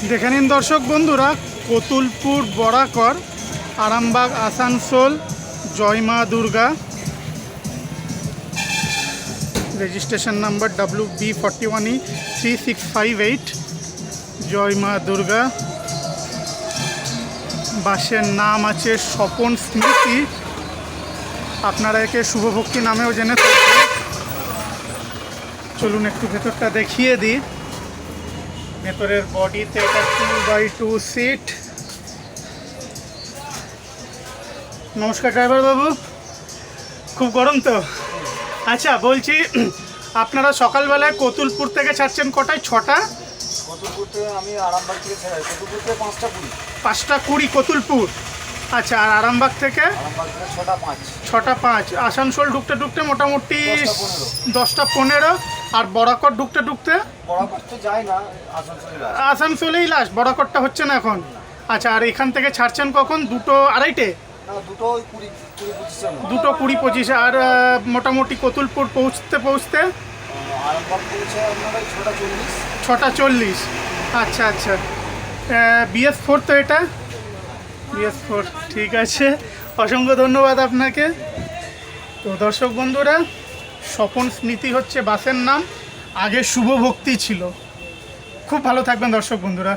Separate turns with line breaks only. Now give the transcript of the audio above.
দেখে নিন দর্শক বন্ধুরা, কতুলপুর বরাকর, আরামবাগ, আসানসোল, জয় মা দুর্গা, রেজিস্ট্রেশন নাম্বার WB41E3658, জয় মা দুর্গা। বাসের নাম আছে স্বপন স্মৃতি, আপনারা একে শুভভক্তি নামেও জেনে থাকবেন। চলুন একটু ভেতরটা দেখিয়ে দিই। ভেতরের বডিতে এটা 2x2 সিট। নমস্কার ড্রাইভার বাবু, খুব গরম তো? আচ্ছা বলছি, আপনারা সকালবেলায় কতুলপুর থেকে ছাড়ছেন কটায়? 6টা?
কতুলপুর থেকে আমি আরামবাগ থেকে ছাড়াই। কতুলপুর থেকে 5টা 20।
5টা 20 কতুলপুর। আচ্ছা, আর আরামবাগ থেকে?
আরামবাগ থেকে 6টা 5।
6টা 5। আসানসোল ঢুকতে ঢুকতে মোটামুটি 10টা 15। আর বরাকর ঢুকতে ঢুকতে?
বরাকর তো যায় না, আসানসোলে যায়।
আসানসোলেই লাস্ট, বরাকরটা হচ্ছে না এখন। আচ্ছা, আর এখান থেকে ছাড়ছেন কখন? 2টো 2:30?
না, দুটো ওই 20-25-এর মধ্যে।
2টো 20-25। আর মোটামুটি কতুলপুর পৌঁছতে
আরামবাগ পৌঁছে আপনার ওই 6টা 40।
6টা 40। আচ্ছা আচ্ছা। BS4 তো এটা? BS4, ঠিক আছে। অসংখ্য ধন্যবাদ আপনাকে। তো দর্শক বন্ধুরা, স্বপন স্মৃতি হচ্ছে বাসের নাম, আগে শুভভক্তি ছিল। খুব ভালো থাকবেন দর্শক বন্ধুরা।